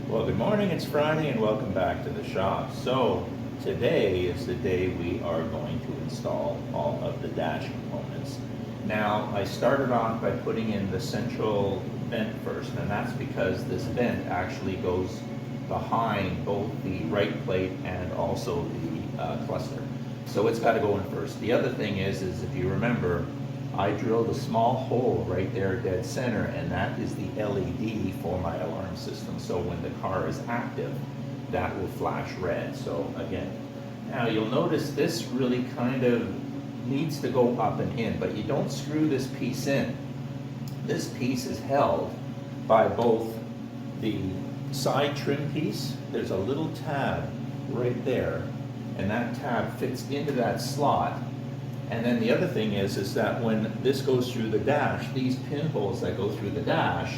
Well, good morning, it's Friday and welcome back to the shop. So today is the day we are going to install all of the dash components. Now, I started off by putting in the central vent first, and that's because this vent actually goes behind both the right plate and also the cluster. So it's got to go in first. The other thing is if you remember, I drilled a small hole right there dead center, and that is the LED for my alarm system. So when the car is active, that will flash red. So again, now you'll notice this really kind of needs to go up and in, but you don't screw this piece in. This piece is held by both the side trim piece. There's a little tab right there, and that tab fits into that slot. And then the other thing is that when this goes through the dash, these pinholes that go through the dash,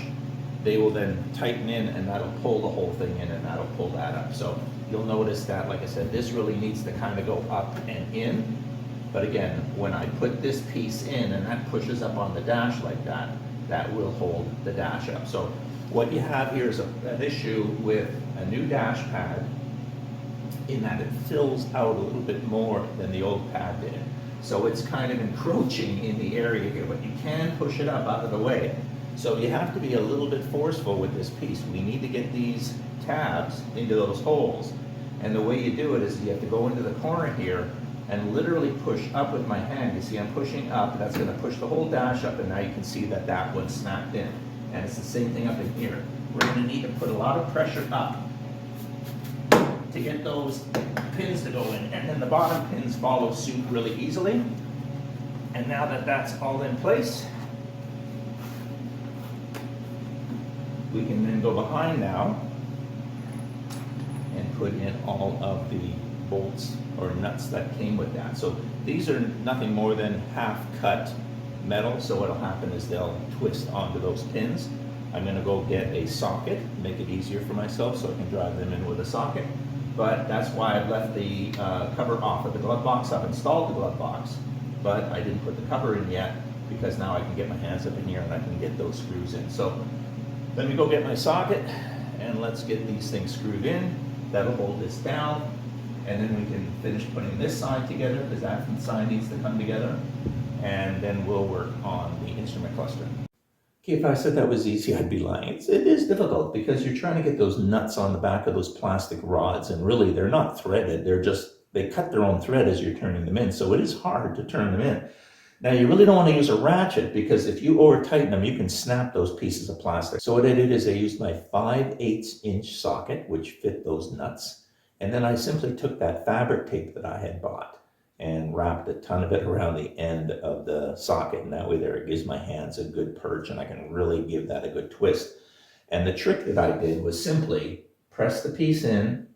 they will then tighten in, and that'll pull the whole thing in, and that'll pull that up. So you'll notice that, like I said, this really needs to kind of go up and in. But again, when I put this piece in and that pushes up on the dash like that, that will hold the dash up. So what you have here is an issue with a new dash pad in that it fills out a little bit more than the old pad did. So it's kind of encroaching in the area here, but you can push it up out of the way. So you have to be a little bit forceful with this piece. We need to get these tabs into those holes. And the way you do it is you have to go into the corner here and literally push up with my hand. You see I'm pushing up, that's gonna push the whole dash up, and now you can see that that one's snapped in. And it's the same thing up in here. We're gonna need to put a lot of pressure up to get those pins to go in, and then the bottom pins follow suit really easily. And now that that's all in place, we can then go behind now and put in all of the bolts or nuts that came with that. So these are nothing more than half cut metal, so what'll happen is they'll twist onto those pins. I'm gonna go get a socket, make it easier for myself so I can drive them in with a socket. But that's why I've left the cover off of the glove box. I've installed the glove box, but I didn't put the cover in yet because now I can get my hands up in here and I can get those screws in. So let me go get my socket and let's get these things screwed in. That'll hold this down, and then we can finish putting this side together because that side needs to come together, and then we'll work on the instrument cluster. Okay, if I said that was easy, I'd be lying. It is difficult because you're trying to get those nuts on the back of those plastic rods, and really they're not threaded. They cut their own thread as you're turning them in, so it is hard to turn them in. Now, you really don't want to use a ratchet because if you over tighten them, you can snap those pieces of plastic. So what I did is I used my 5/8 inch socket, which fit those nuts, and then I simply took that fabric tape that I had bought and wrapped a ton of it around the end of the socket, and that way there it gives my hands a good perch and I can really give that a good twist. And the trick that I did was simply press the piece in,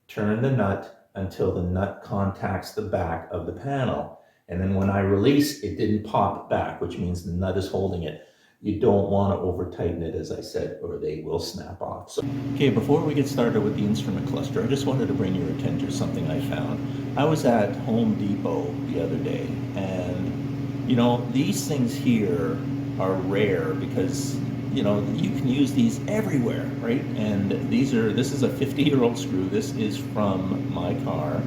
turn the nut until the nut contacts the back of the panel, and then when I release, it didn't pop back, which means the nut is holding it. You don't want to over tighten it, as I said, or they will snap off. So, okay, before we get started with the instrument cluster, I just wanted to bring your attention to something I found. I was at Home Depot the other day, and you know, these things here are rare because you know, you can use these everywhere, right? And this is a 50-year-old screw. This is from my car.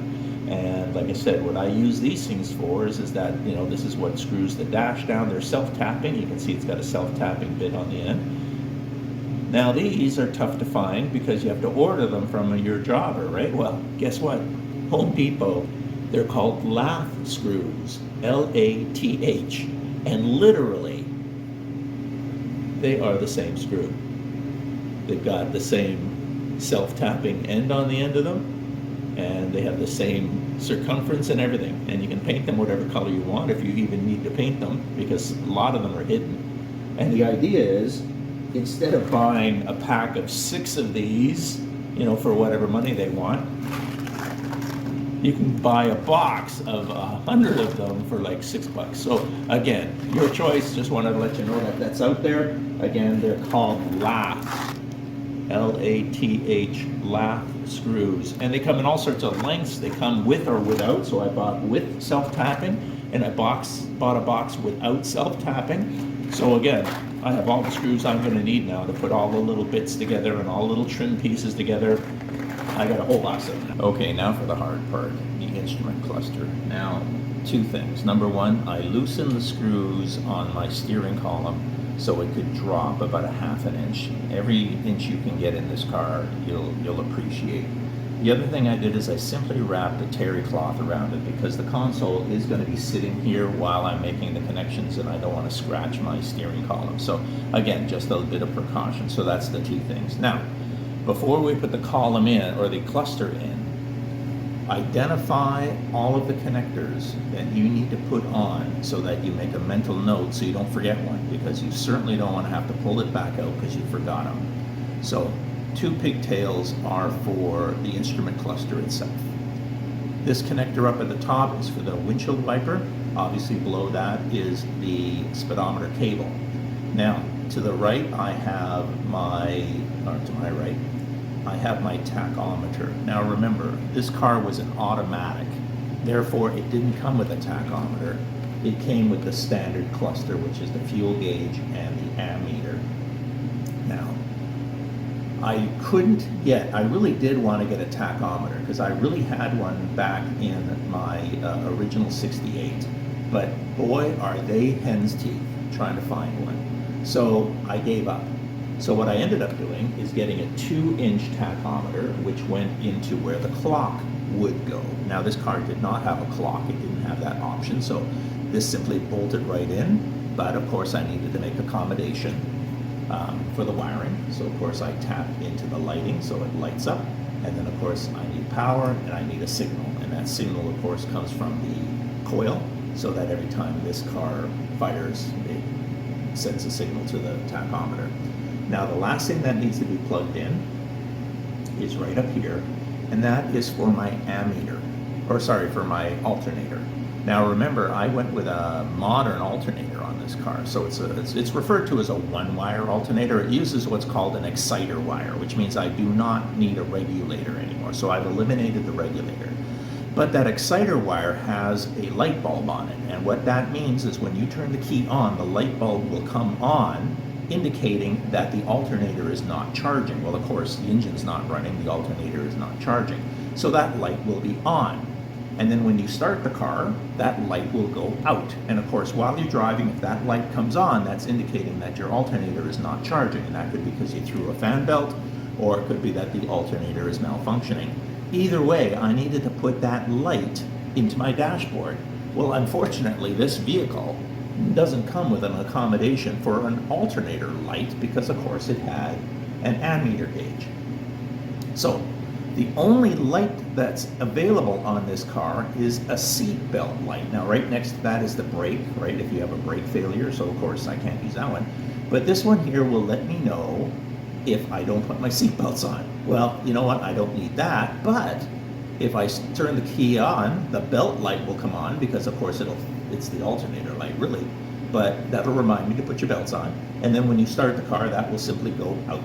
And like I said, what I use these things for is that, you know, this is what screws the dash down. They're self-tapping. You can see it's got a self-tapping bit on the end. Now these are tough to find because you have to order them from your jobber, right? Well, guess what? Home Depot, they're called lath screws, L-A-T-H. And literally, they are the same screw. They've got the same self-tapping end on the end of them, and they have the same circumference and everything, and you can paint them whatever color you want if you even need to paint them, because a lot of them are hidden. And the idea is, instead of buying a pack of 6 of these, you know, for whatever money they want, you can buy a box of 100 of them for like $6. So again, your choice. Just wanted to let you know that that's out there. Again, they're called lath, L-A-T-H, lath screws, and they come in all sorts of lengths. They come with or without. So I bought with self-tapping, and I bought a box without self-tapping. So again, I have all the screws I'm going to need now to put all the little bits together and all little trim pieces together. I got a whole box of them. Okay, now for the hard part, the instrument cluster. Now, two things. Number one, I loosen the screws on my steering column so it could drop about a ½ inch. Every inch you can get in this car, you'll appreciate. The other thing I did is I simply wrapped a terry cloth around it because the console is going to be sitting here while I'm making the connections, and I don't want to scratch my steering column. So again, just a bit of precaution. So that's the two things. Now, before we put the column in, or the cluster in, identify all of the connectors that you need to put on so that you make a mental note so you don't forget one, because you certainly don't want to have to pull it back out because you forgot them. So 2 pigtails are for the instrument cluster itself. This connector up at the top is for the windshield wiper. Obviously below that is the speedometer cable. Now, to the right I have to my right, I have my tachometer. Now remember, this car was an automatic, therefore it didn't come with a tachometer. It came with the standard cluster, which is the fuel gauge and the ammeter. Now, I really did want to get a tachometer because I really had one back in my original 68, but boy are they hen's teeth trying to find one. So I gave up. So what I ended up doing is getting a 2-inch tachometer, which went into where the clock would go. Now this car did not have a clock, it didn't have that option, so this simply bolted right in, but of course I needed to make accommodation for the wiring. So of course I tapped into the lighting so it lights up, and then of course I need power and I need a signal, and that signal of course comes from the coil, so that every time this car fires it sends a signal to the tachometer. Now the last thing that needs to be plugged in is right up here, and that is for my ammeter, for my alternator. Now remember, I went with a modern alternator on this car, so it's referred to as a 1-wire alternator. It uses what's called an exciter wire, which means I do not need a regulator anymore, so I've eliminated the regulator. But that exciter wire has a light bulb on it, and what that means is when you turn the key on, the light bulb will come on, indicating that the alternator is not charging. Well, of course, the engine's not running, the alternator is not charging. So that light will be on. And then when you start the car, that light will go out. And of course, while you're driving, if that light comes on, that's indicating that your alternator is not charging. And that could be because you threw a fan belt, or it could be that the alternator is malfunctioning. Either way, I needed to put that light into my dashboard. Well, unfortunately, this vehicle doesn't come with an accommodation for an alternator light because of course it had an ammeter gauge. So the only light that's available on this car is a seat belt light. Now right next to that is the brake, right, if you have a brake failure, so of course I can't use that one. But this one here will let me know if I don't put my seat belts on. Well, you know what, I don't need that, but if I turn the key on, the belt light will come on because of course it's the alternator light really, but that'll remind me to put your belts on. And then when you start the car, that will simply go out.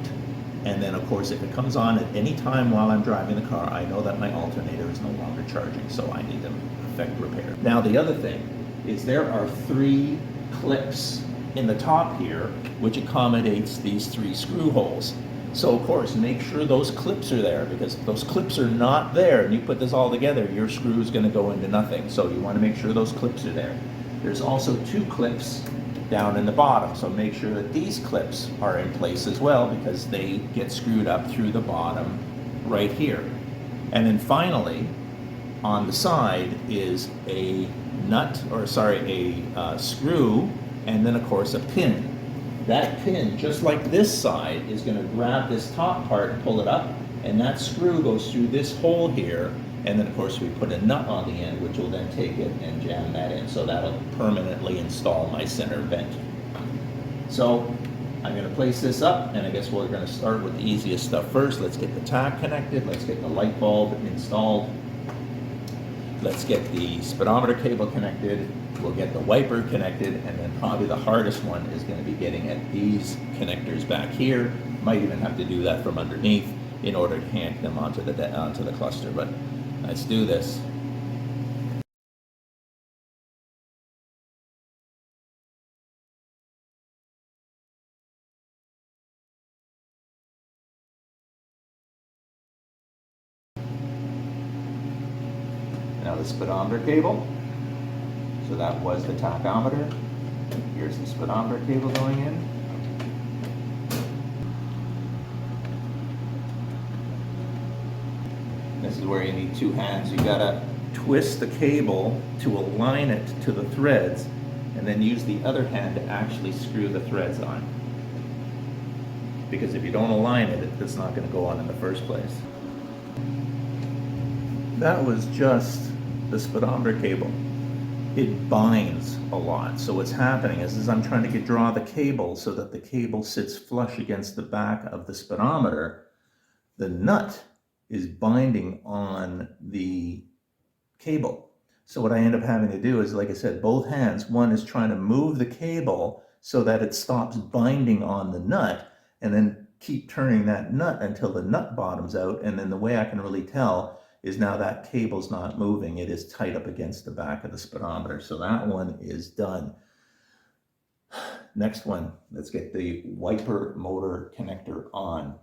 And then of course if it comes on at any time while I'm driving the car, I know that my alternator is no longer charging, so I need to effect repair. Now the other thing is there are 3 clips in the top here which accommodates these 3 screw holes. So of course make sure those clips are there, because if those clips are not there and you put this all together, your screw is going to go into nothing. So you want to make sure those clips are there. There's also 2 clips down in the bottom, so make sure that these clips are in place as well, because they get screwed up through the bottom right here. And then finally on the side is a screw, and then of course a pin. That pin, just like this side, is going to grab this top part and pull it up, and that screw goes through this hole here, and then of course we put a nut on the end which will then take it and jam that in, so that'll permanently install my center vent. So I'm going to place this up, and I guess we're going to start with the easiest stuff first. Let's get the tach connected, let's get the light bulb installed, let's get the speedometer cable connected, we'll get the wiper connected, and then probably the hardest one is going to be getting at these connectors back here. Might even have to do that from underneath in order to hand them onto the cluster, but let's do this. Now the speedometer cable. So that was the tachometer. Here's the speedometer cable going in. This is where you need two hands. You gotta twist the cable to align it to the threads, and then use the other hand to actually screw the threads on. Because if you don't align it, it's not going to go on in the first place. That was just the speedometer cable. It binds a lot. So what's happening is I'm trying to draw the cable so that the cable sits flush against the back of the speedometer. The nut is binding on the cable. So what I end up having to do is, like I said, both hands, one is trying to move the cable so that it stops binding on the nut, and then keep turning that nut until the nut bottoms out. And then the way I can really tell is now that cable's not moving. It is tight up against the back of the speedometer. So that one is done. Next one, let's get the wiper motor connector on.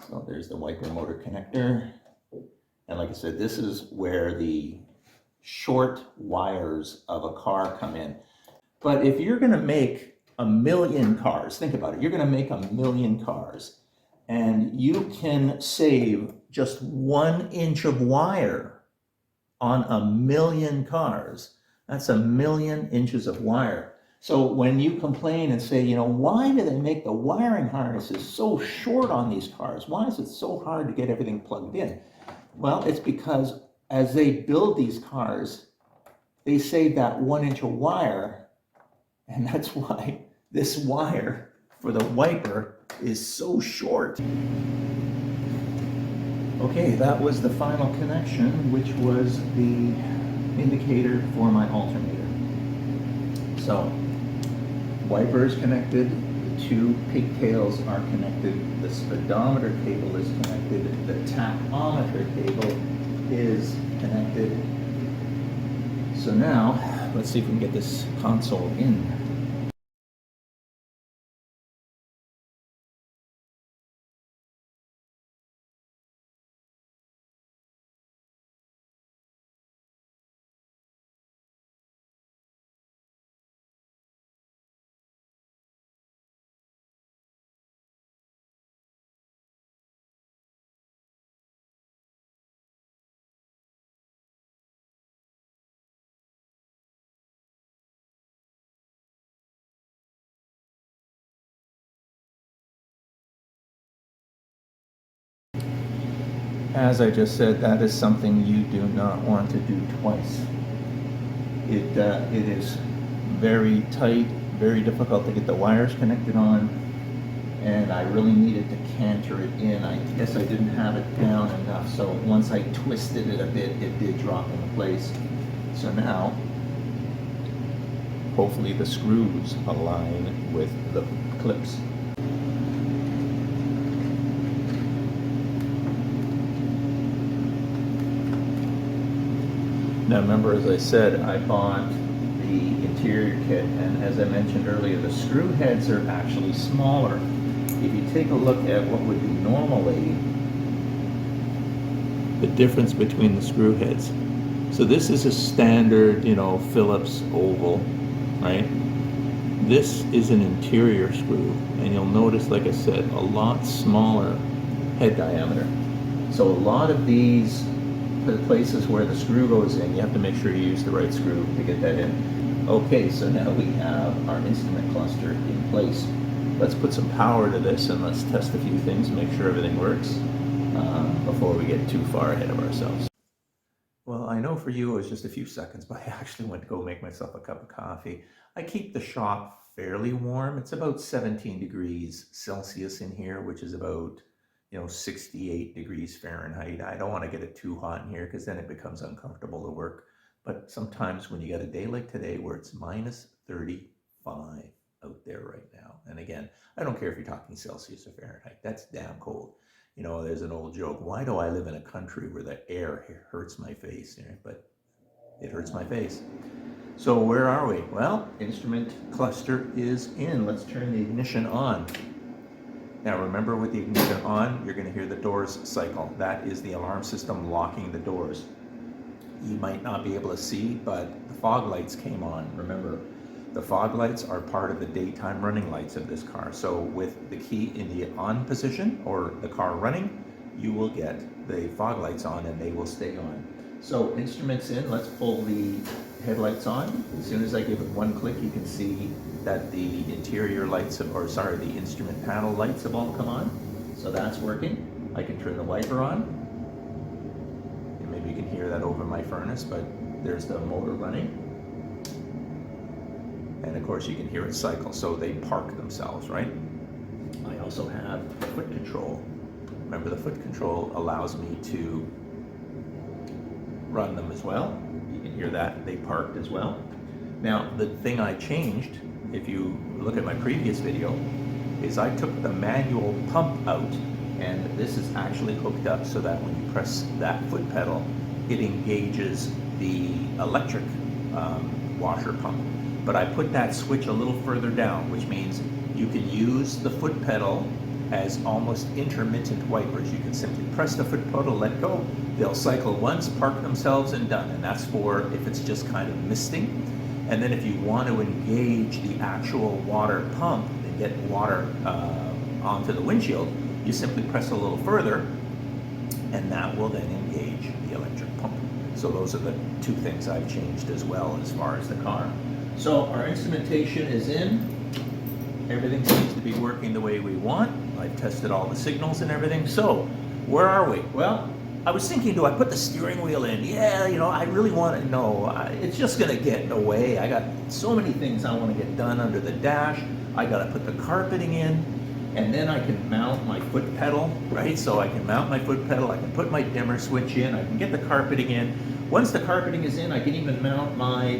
So there's the wiper motor connector. And like I said, this is where the short wires of a car come in. But if you're going to make 1,000,000 cars, think about it, you're going to make 1,000,000 cars, and you can save just 1 inch of wire on 1,000,000 cars. That's 1,000,000 inches of wire. So when you complain and say, you know, why do they make the wiring harnesses so short on these cars? Why is it so hard to get everything plugged in? Well, it's because as they build these cars, they save that 1 inch of wire, and that's why this wire for the wiper is so short. Okay, that was the final connection, which was the indicator for my alternator. So, wiper is connected, the two pigtails are connected, the speedometer cable is connected, the tachometer cable is connected. So now, let's see if we can get this console in. As I just said, that is something you do not want to do twice. It is very tight, very difficult to get the wires connected on, and I really needed to canter it in. I guess I didn't have it down enough, so once I twisted it a bit, it did drop into place. So now, hopefully the screws align with the clips. Now remember, as I said, I bought the interior kit, and as I mentioned earlier, the screw heads are actually smaller. If you take a look at what would be normally the difference between the screw heads. So this is a standard, you know, Phillips oval, right? This is an interior screw, and you'll notice, like I said, a lot smaller head diameter. So a lot of these the places where the screw goes in, you have to make sure you use the right screw to get that in. Okay, so now we have our instrument cluster in place. Let's put some power to this and let's test a few things, make sure everything works before we get too far ahead of ourselves. Well, I know for you it was just a few seconds, but I actually went to go make myself a cup of coffee. I keep the shop fairly warm. It's about 17 degrees Celsius in here, which is about 68 degrees Fahrenheit. I don't want to get it too hot in here because then it becomes uncomfortable to work. But sometimes when you get a day like today where it's minus 35 out there right now, and again, I don't care if you're talking Celsius or Fahrenheit, that's damn cold. There's an old joke, why do I live in a country where the air hurts my face? But it hurts my face. So where are we? Well, instrument cluster is in. Let's turn the ignition on. Now remember, with the ignition on, you're going to hear the doors cycle. That is the alarm system locking the doors. You might not be able to see, but the fog lights came on. Remember, the fog lights are part of the daytime running lights of this car. So with the key in the on position or the car running, you will get the fog lights on and they will stay on. So instruments in, let's pull the headlights on. As soon as I give it one click, you can see that the interior lights, the instrument panel lights have all come on. So that's working. I can turn the wiper on. And maybe you can hear that over my furnace, but there's the motor running. And of course you can hear it cycle, so they park themselves, right? I also have foot control. Remember, the foot control allows me to run them as well. You can hear that they parked as well. Now, the thing I changed, if you look at my previous video, is I took the manual pump out, and this is actually hooked up so that when you press that foot pedal, it engages the electric washer pump. But I put that switch a little further down, which means you can use the foot pedal as almost intermittent wipers. You can simply press the foot pedal, let go, they'll cycle once, park themselves, and done. And that's for if it's just kind of misting. And then if you want to engage the actual water pump and get water onto the windshield, you simply press a little further, and that will then engage the electric pump. So those are the two things I've changed as well as far as the car. So our instrumentation is in. Everything seems to be working the way we want. I've tested all the signals and everything. So where are we? Well, I was thinking, do I put the steering wheel in? Yeah, I really want to know. It's just going to get in the way. I got so many things I want to get done under the dash. I got to put the carpeting in, and then I can mount my foot pedal, right? So I can mount my foot pedal. I can put my dimmer switch in. I can get the carpeting in. Once the carpeting is in, I can even mount my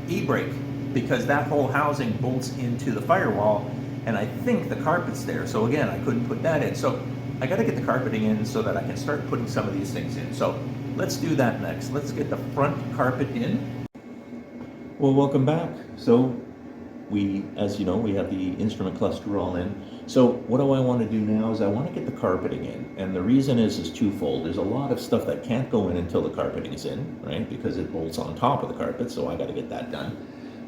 e-brake, because that whole housing bolts into the firewall, and I think the carpet's there. So again, I couldn't put that in. So I got to get the carpeting in so that I can start putting some of these things in. So let's do that next. Let's get the front carpet in. Well, welcome back. So as you know, we have the instrument cluster all in. So what do I want to do now is I want to get the carpeting in. And the reason is twofold. There's a lot of stuff that can't go in until the carpeting is in, right? Because it bolts on top of the carpet, so I got to get that done.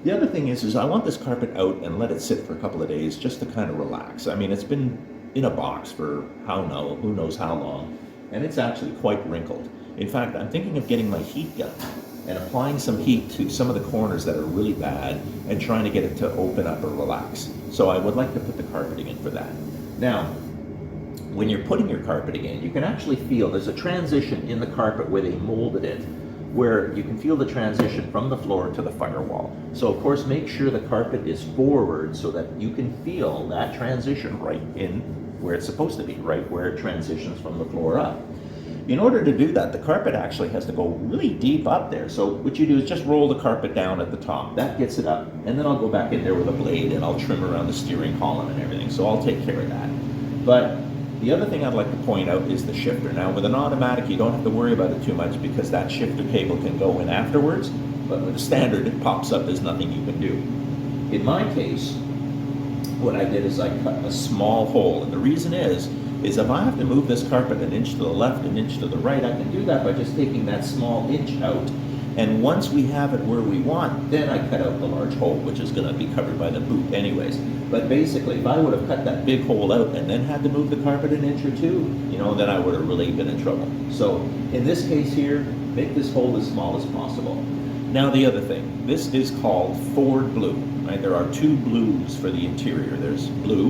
The other thing is I want this carpet out and let it sit for a couple of days just to kind of relax. I mean, it's been in a box for who knows how long, and it's actually quite wrinkled. In fact, I'm thinking of getting my heat gun and applying some heat to some of the corners that are really bad and trying to get it to open up or relax. So I would like to put the carpeting in for that. Now, when you're putting your carpeting in, you can actually feel there's a transition in the carpet where they molded it, where you can feel the transition from the floor to the firewall. So of course, make sure the carpet is forward so that you can feel that transition right in where it's supposed to be, right where it transitions from the floor up. In order to do that, the carpet actually has to go really deep up there. So what you do is just roll the carpet down at the top. That gets it up. And then I'll go back in there with a blade and I'll trim around the steering column and everything. So I'll take care of that. But the other thing I'd like to point out is the shifter. Now with an automatic, you don't have to worry about it too much because that shifter cable can go in afterwards. But with a standard, it pops up, there's nothing you can do. In my case, what I did is I cut a small hole. And the reason is if I have to move this carpet an inch to the left, an inch to the right, I can do that by just taking that small inch out. And once we have it where we want, then I cut out the large hole, which is going to be covered by the boot anyways. But basically, if I would have cut that big hole out and then had to move the carpet an inch or two, then I would have really been in trouble. So in this case here, make this hole as small as possible. Now the other thing, this is called Ford Blue, right? There are two blues for the interior. There's blue,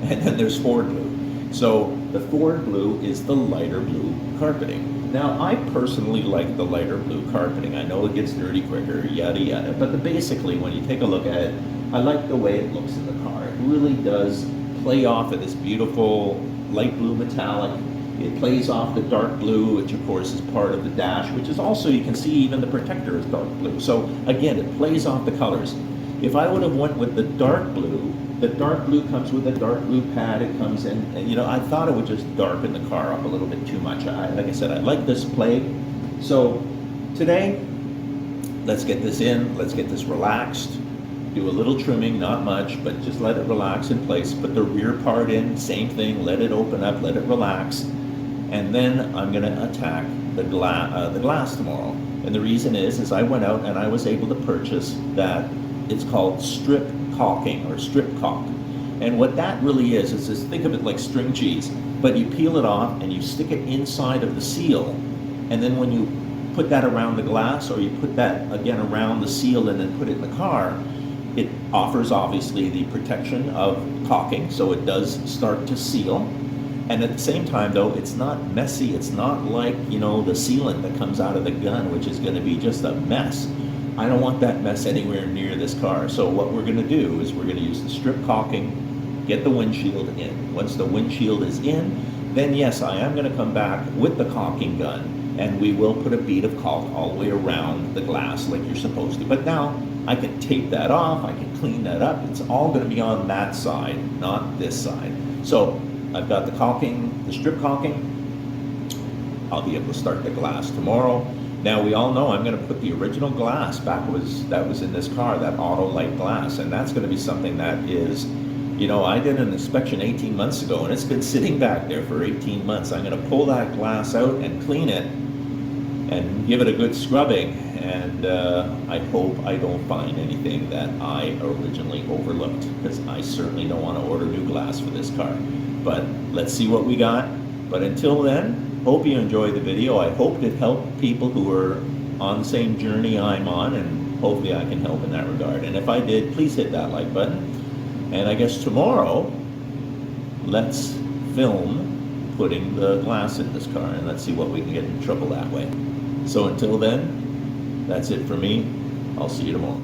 and then there's Ford Blue. So the Ford Blue is the lighter blue carpeting. Now I personally like the lighter blue carpeting. I know it gets dirty quicker, yada yada, but basically when you take a look at it, I like the way it looks in the car. It really does play off of this beautiful light blue metallic. It plays off the dark blue, which of course is part of the dash, which is also, you can see even the protector is dark blue. So again, it plays off the colors. If I would have went with the dark blue comes with a dark blue pad. It comes in, and I thought it would just darken the car up a little bit too much. Like I said, I like this play. So today, let's get this in, let's get this relaxed. do a little trimming, not much, but just let it relax in place. Put the rear part in, same thing, let it open up, let it relax. And then I'm gonna attack the glass tomorrow. And the reason is I went out and I was able to purchase that, it's called strip caulking or strip caulk. And what that really is just think of it like string cheese, but you peel it off and you stick it inside of the seal. And then when you put that around the glass, or you put that again around the seal and then put it in the car, it offers obviously the protection of caulking, so it does start to seal. And at the same time though, it's not messy. It's not like, you know, the sealant that comes out of the gun, which is gonna be just a mess. I don't want that mess anywhere near this car. So what we're gonna do is we're gonna use the strip caulking, get the windshield in. Once the windshield is in, then yes, I am gonna come back with the caulking gun, and we will put a bead of caulk all the way around the glass like you're supposed to. But now I can tape that off, I can clean that up. It's all gonna be on that side, not this side. So I've got the caulking, the strip caulking. I'll be able to start the glass tomorrow. Now we all know I'm gonna put the original glass that was in this car, that auto light glass, and that's gonna be something that is, you know, I did an inspection 18 months ago and it's been sitting back there for 18 months. I'm gonna pull that glass out and clean it and give it a good scrubbing, and I hope I don't find anything that I originally overlooked, because I certainly don't want to order new glass for this car. But let's see what we got. But until then, hope you enjoyed the video. I hope it helped people who are on the same journey I'm on, and hopefully I can help in that regard. And if I did, please hit that like button. And I guess tomorrow, let's film putting the glass in this car, and let's see what we can get in trouble that way. So until then, that's it for me. I'll see you tomorrow.